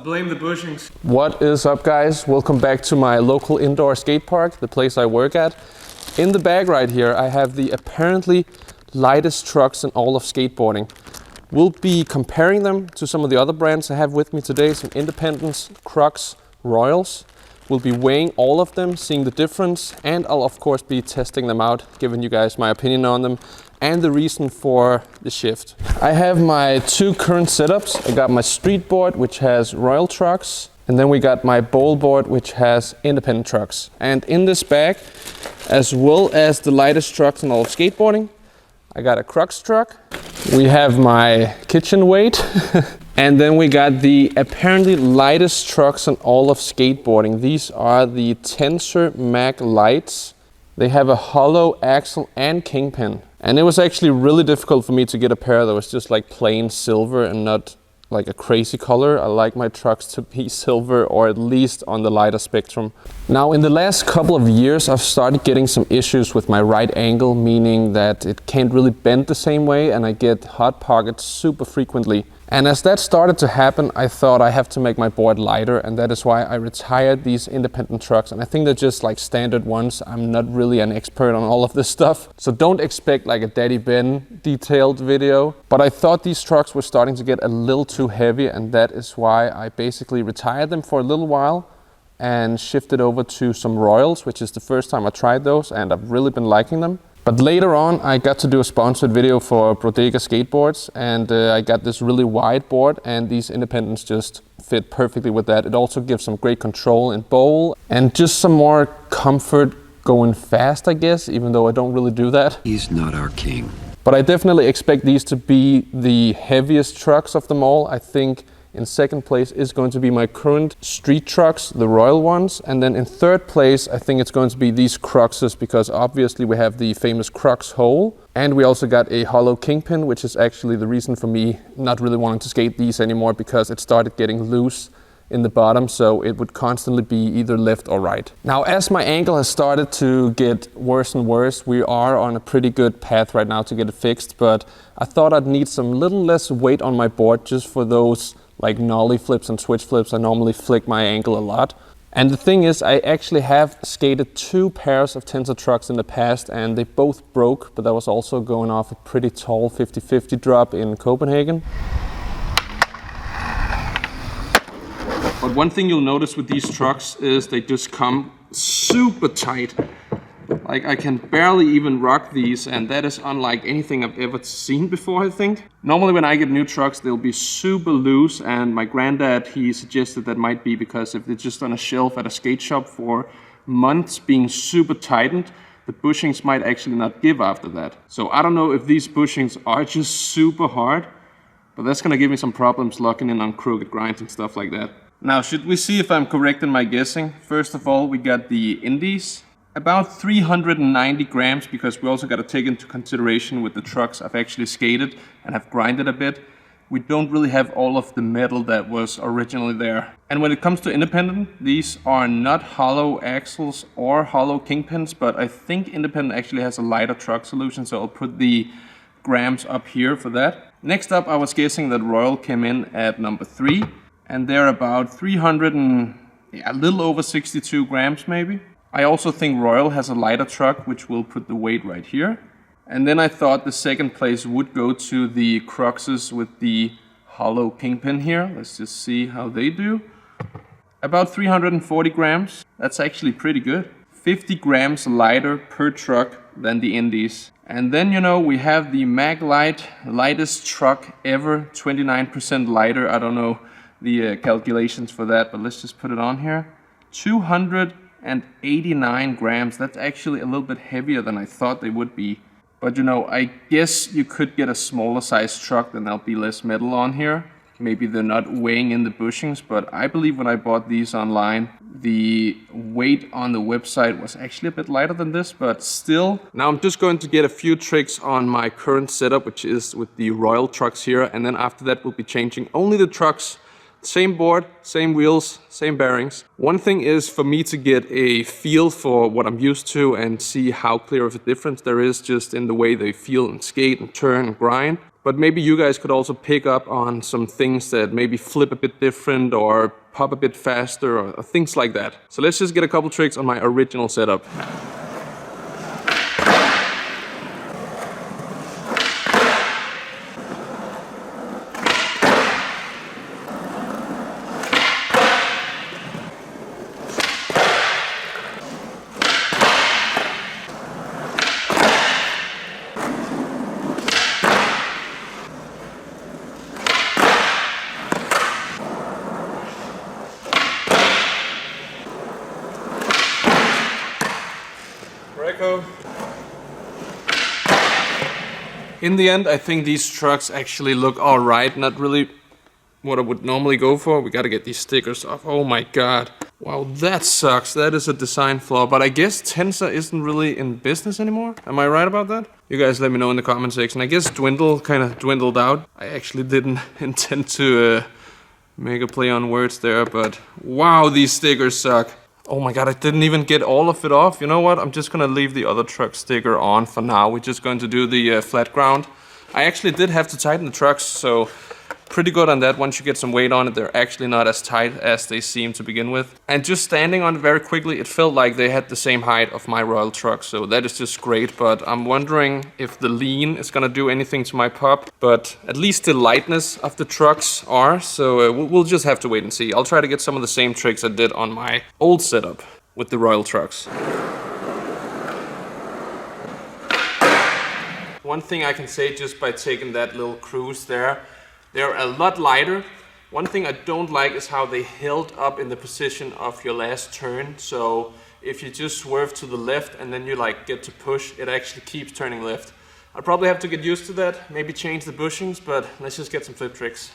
blame the bushings. What is up, guys? Welcome back to my local indoor skate park, the place I work at. In the bag right here, I have the apparently lightest trucks in all of skateboarding. We'll be comparing them to some of the other brands I have with me today, some Independents, Crocs, Royals. We'll be weighing all of them, seeing the difference, and I'll of course be testing them out, giving you guys my opinion on them and the reason for the shift. I have my two current setups. I got my street board, which has Royal trucks, and then we got my bowl board, which has Independent trucks. And in this bag, as well as the lightest trucks in all of skateboarding, I got a Crocs truck. We have my kitchen weight. And then we got the apparently lightest trucks in all of skateboarding. These are the Tensor Mag Lights. They have a hollow axle and kingpin. And it was actually really difficult for me to get a pair that was just like plain silver and not like a crazy color. I like my trucks to be silver, or at least on the lighter spectrum. Now, in the last couple of years, I've started getting some issues with my right angle, meaning that it can't really bend the same way and I get hot pockets super frequently. And as that started to happen, I thought I have to make my board lighter, and that is why I retired these Independent trucks. And I think they're just like standard ones. I'm not really an expert on all of this stuff, so don't expect like a Daddy Ben detailed video. But I thought these trucks were starting to get a little too heavy, and that is why I basically retired them for a little while and shifted over to some Royals, which is the first time I tried those, and I've really been liking them. But later on, I got to do a sponsored video for Bodega Skateboards, and I got this really wide board, and these Independents just fit perfectly with that. It also gives some great control in bowl and just some more comfort going fast, I guess, even though I don't really do that. He's not our king. But I definitely expect these to be the heaviest trucks of them all. I think in second place is going to be my current street trucks, the Royal ones. And then in third place, I think it's going to be these Crocs, because obviously we have the famous Crocs hole. And we also got a hollow kingpin, which is actually the reason for me not really wanting to skate these anymore, because it started getting loose in the bottom, so it would constantly be either left or right. Now, as my ankle has started to get worse and worse, we are on a pretty good path right now to get it fixed, but I thought I'd need some little less weight on my board just for those like nollie flips and switch flips. I normally flick my ankle a lot. And the thing is, I actually have skated two pairs of Tensor trucks in the past, and they both broke, but that was also going off a pretty tall 50-50 drop in Copenhagen. But one thing you'll notice with these trucks is they just come super tight. Like, I can barely even rock these, and that is unlike anything I've ever seen before, I think. Normally when I get new trucks, they'll be super loose, and my granddad, he suggested that might be because if they're just on a shelf at a skate shop for months being super tightened, the bushings might actually not give after that. So I don't know if these bushings are just super hard, but that's gonna give me some problems locking in on crooked grinds and stuff like that. Now, should we see if I'm correct in my guessing? First of all, we got the Indies. About 390 grams, because we also got to take into consideration with the trucks I've actually skated and have grinded a bit. We don't really have all of the metal that was originally there. And when it comes to Independent, these are not hollow axles or hollow kingpins, but I think Independent actually has a lighter truck solution, so I'll put the grams up here for that. Next up, I was guessing that Royal came in at number 3, and they're about 300 and a little over 62 grams maybe. I also think Royal has a lighter truck, which will put the weight right here. And then I thought the second place would go to the Crocs with the hollow kingpin here. Let's just see how they do. About 340 grams. That's actually pretty good. 50 grams lighter per truck than the Indies. And then, you know, we have the Mag Light, lightest truck ever, 29% lighter. I don't know the calculations for that, but let's just put it on here. 289 grams. That's actually a little bit heavier than I thought they would be. But you know, I guess you could get a smaller size truck, then there'll be less metal on here. Maybe they're not weighing in the bushings, but I believe when I bought these online, the weight on the website was actually a bit lighter than this, but still. Now I'm just going to get a few tricks on my current setup, which is with the Royal trucks here, and then after that we'll be changing only the trucks. Same board, same wheels, same bearings. One thing is for me to get a feel for what I'm used to and see how clear of a difference there is just in the way they feel and skate and turn and grind. But maybe you guys could also pick up on some things that maybe flip a bit different or pop a bit faster or things like that. So let's just get a couple tricks on my original setup. In the end, I think these trucks actually look alright, not really what I would normally go for. We gotta get these stickers off. Oh my god. Wow, that sucks. That is a design flaw. But I guess Tensor isn't really in business anymore. Am I right about that? You guys let me know in the comment section. I guess kind of dwindled out. I actually didn't intend to make a play on words there, but wow, these stickers suck. Oh my god, I didn't even get all of it off. You know what? I'm just gonna leave the other truck sticker on for now. We're just going to do the flat ground. I actually did have to tighten the trucks, so pretty good on that. Once you get some weight on it, they're actually not as tight as they seem to begin with. And just standing on it very quickly, it felt like they had the same height of my Royal truck, so that is just great. But I'm wondering if the lean is gonna do anything to my pop, but at least the lightness of the trucks are, so we'll just have to wait and see. I'll try to get some of the same tricks I did on my old setup with the Royal trucks. One thing I can say just by taking that little cruise there, they're a lot lighter. One thing I don't like is how they held up in the position of your last turn. So if you just swerve to the left and then you like get to push, it actually keeps turning left. I'll probably have to get used to that, maybe change the bushings, but let's just get some flip tricks.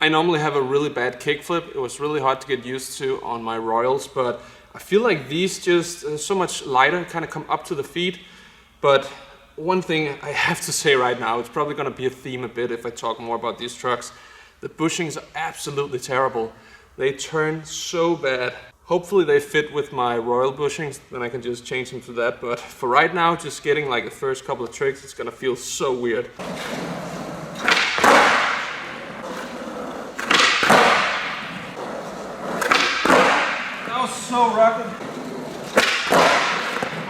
I normally have a really bad kickflip. It was really hard to get used to on my Royals, but I feel like these just so much lighter, kind of come up to the feet. But one thing I have to say right now, it's probably gonna be a theme a bit if I talk more about these trucks. The bushings are absolutely terrible. They turn so bad. Hopefully they fit with my Royal bushings, then I can just change them to that. But for right now, just getting like the first couple of tricks, it's gonna feel so weird. So rapid.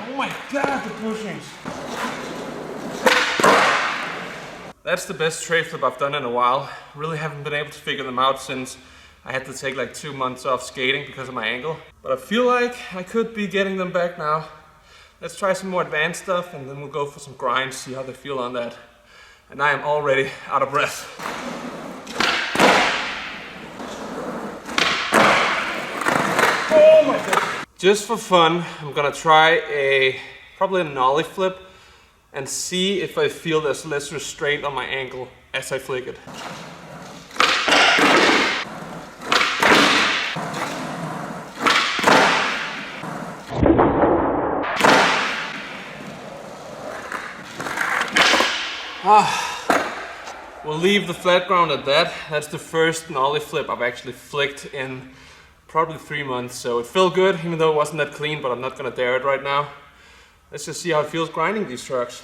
Oh my god, the bushings. That's the best tray flip I've done in a while. Really haven't been able to figure them out since I had to take like 2 months off skating because of my ankle. But I feel like I could be getting them back now. Let's try some more advanced stuff and then we'll go for some grinds, see how they feel on that. And I am already out of breath. Oh my god. Just for fun, I'm gonna try probably a nollie flip and see if I feel there's less restraint on my ankle as I flick it. We'll leave the flat ground at that. That's the first nollie flip I've actually flicked in probably 3 months, so it felt good even though it wasn't that clean, but I'm not gonna dare it right now. Let's just see how it feels grinding these trucks.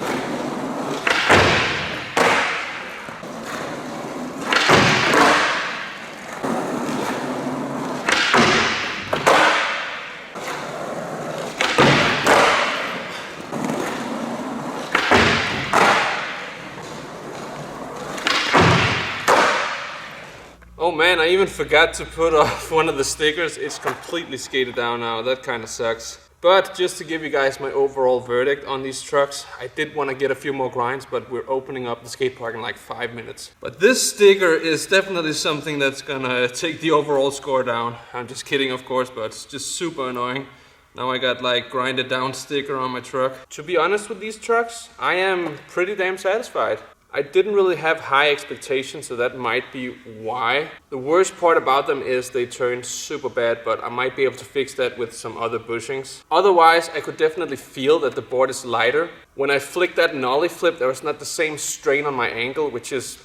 Oh man, I even forgot to put off one of the stickers. It's completely skated down now. That kind of sucks. But just to give you guys my overall verdict on these trucks, I did want to get a few more grinds, but we're opening up the skate park in like 5 minutes. But this sticker is definitely something that's gonna take the overall score down. I'm just kidding, of course, but it's just super annoying. Now I got like grinded down sticker on my truck. To be honest with these trucks, I am pretty damn satisfied. I didn't really have high expectations, so that might be why. The worst part about them is they turn super bad, but I might be able to fix that with some other bushings. Otherwise, I could definitely feel that the board is lighter. When I flicked that nollie flip, there was not the same strain on my ankle, which is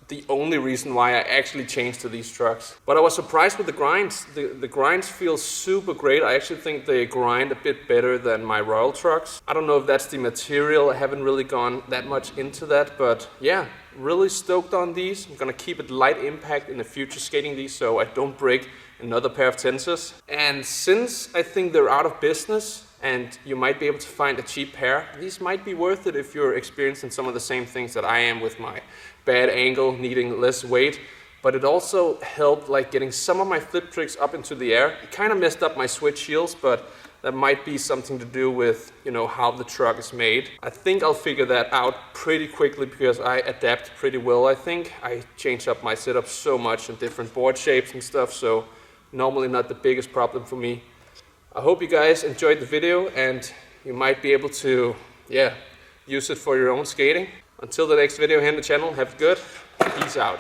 the only reason why I actually changed to these trucks. But I was surprised with the grinds. The grinds feel super great. I actually think they grind a bit better than my Royal trucks. I don't know if that's the material. I haven't really gone that much into that, but yeah, really stoked on these. I'm gonna keep it light impact in the future skating these so I don't break another pair of Tensors. And since I think they're out of business, and you might be able to find a cheap pair, these might be worth it if you're experiencing some of the same things that I am with my bad angle, needing less weight. But it also helped like getting some of my flip tricks up into the air. It kind of messed up my switch heels, but that might be something to do with, you know, how the truck is made. I think I'll figure that out pretty quickly because I adapt pretty well, I think. I change up my setup so much in different board shapes and stuff, so normally not the biggest problem for me. I hope you guys enjoyed the video and you might be able to, use it for your own skating. Until the next video here on the channel, have it good. Peace out.